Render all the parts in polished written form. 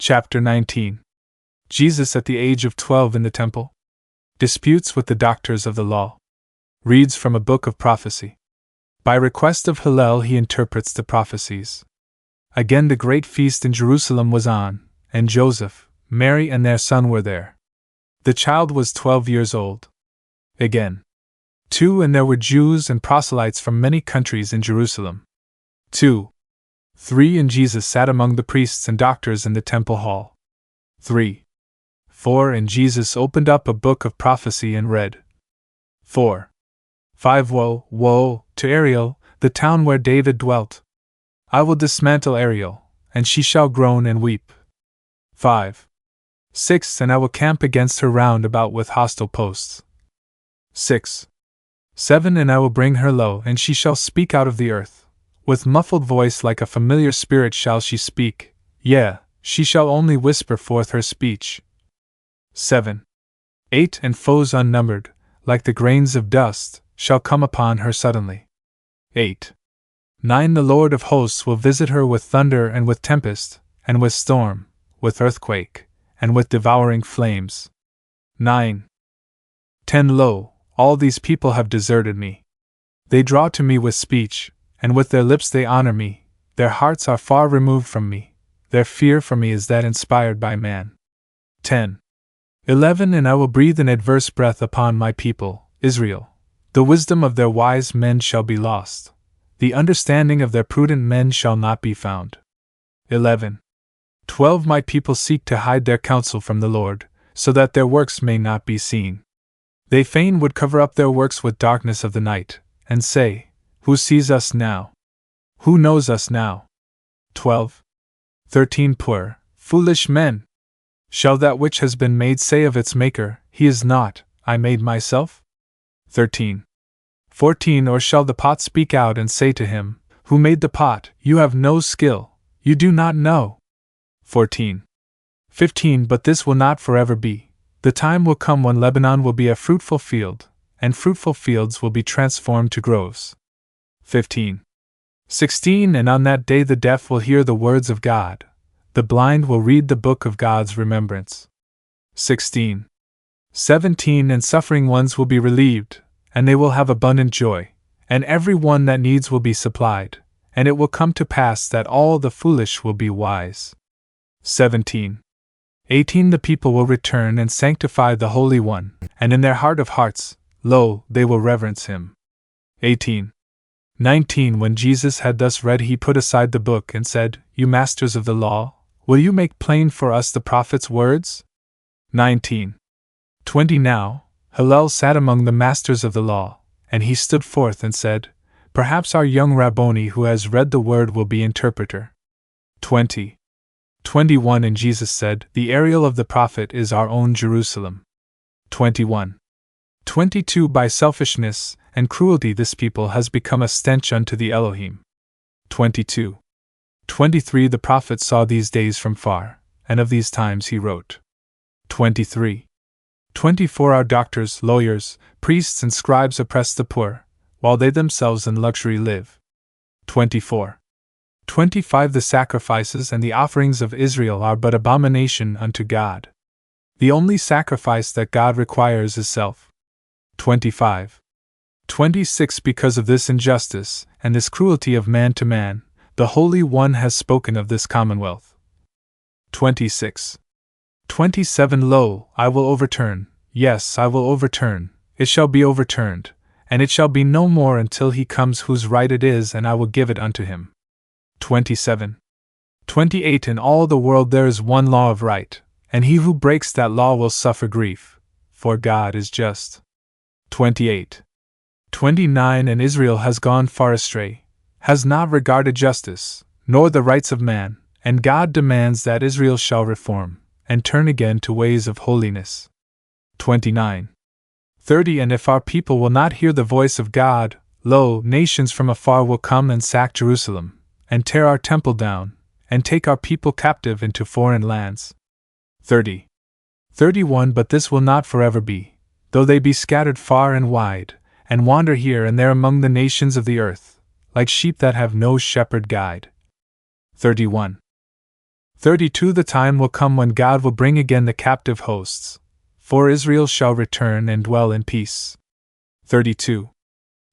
Chapter 19. Jesus at the age of 12 in the temple. Disputes with the doctors of the law. Reads from a book of prophecy. By request of Hillel he interprets the prophecies. Again the great feast in Jerusalem was on, and Joseph, Mary and their son were there. The child was 12 years old. Again. 2. And there were Jews and proselytes from many countries in Jerusalem. 2. 3. And Jesus sat among the priests and doctors in the temple hall. 3. 4. And Jesus opened up a book of prophecy and read. 4. 5. Woe, woe, to Ariel, the town where David dwelt! I will dismantle Ariel, and she shall groan and weep. 5. 6. And I will camp against her round about with hostile posts. 6. 7. And I will bring her low, and she shall speak out of the earth. With muffled voice like a familiar spirit shall she speak, yea, she shall only whisper forth her speech. 7. 8. And foes unnumbered, like the grains of dust, shall come upon her suddenly. 8. 9. The Lord of hosts will visit her with thunder and with tempest, and with storm, with earthquake, and with devouring flames. 9. 10. Lo, all these people have deserted me. They draw to me with speech, and with their lips they honor me, their hearts are far removed from me, their fear for me is that inspired by man. 10. 11. And I will breathe an adverse breath upon my people, Israel. The wisdom of their wise men shall be lost. The understanding of their prudent men shall not be found. 11. 12. My people seek to hide their counsel from the Lord, so that their works may not be seen. They fain would cover up their works with darkness of the night, and say, who sees us now? Who knows us now? 12. 13. Poor, foolish men! Shall that which has been made say of its maker, he is not, I made myself? 13. 14. Or shall the pot speak out and say to him, who made the pot, you have no skill, you do not know? 14. 15. But this will not forever be. The time will come when Lebanon will be a fruitful field, and fruitful fields will be transformed to groves. 15. 16. And on that day the deaf will hear the words of God, the blind will read the book of God's remembrance. 16. 17. And suffering ones will be relieved, and they will have abundant joy, and every one that needs will be supplied, and it will come to pass that all the foolish will be wise. 17. 18. The people will return and sanctify the Holy One, and in their heart of hearts, lo, they will reverence him. 18. 19. When Jesus had thus read, he put aside the book and said, you masters of the law, will you make plain for us the prophet's words? 19. 20. Now, Hillel sat among the masters of the law, and he stood forth and said, perhaps our young Rabboni who has read the word will be interpreter. 20. 21. And Jesus said, the Ariel of the prophet is our own Jerusalem. 21. 22. By selfishness and cruelty this people has become a stench unto the Elohim. 22. 23. The prophet saw these days from far, and of these times he wrote. 23. 24. Our doctors, lawyers, priests and scribes oppress the poor, while they themselves in luxury live. 24. 25. The sacrifices and the offerings of Israel are but abomination unto God. The only sacrifice that God requires is self. 25. 26. Because of this injustice, and this cruelty of man to man, the Holy One has spoken of this commonwealth. 26. 27. Lo, I will overturn, yes, I will overturn, it shall be overturned, and it shall be no more until he comes whose right it is, and I will give it unto him. 27. 28. In all the world there is one law of right, and he who breaks that law will suffer grief, for God is just. 28. 29. And Israel has gone far astray, has not regarded justice, nor the rights of man, and God demands that Israel shall reform, and turn again to ways of holiness. 29. 30. And if our people will not hear the voice of God, lo, nations from afar will come and sack Jerusalem, and tear our temple down, and take our people captive into foreign lands. 30. 31. But this will not forever be, though they be scattered far and wide, and wander here and there among the nations of the earth, like sheep that have no shepherd guide. 31. 32 The time will come when God will bring again the captive hosts, for Israel shall return and dwell in peace. 32.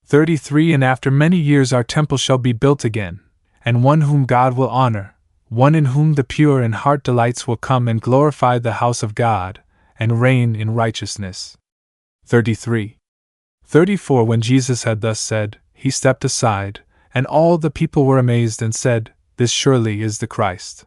33 And after many years our temple shall be built again, and one whom God will honor, one in whom the pure in heart delights will come and glorify the house of God, and reign in righteousness. 33. 34 When Jesus had thus said, he stepped aside, and all the people were amazed and said, This surely is the Christ.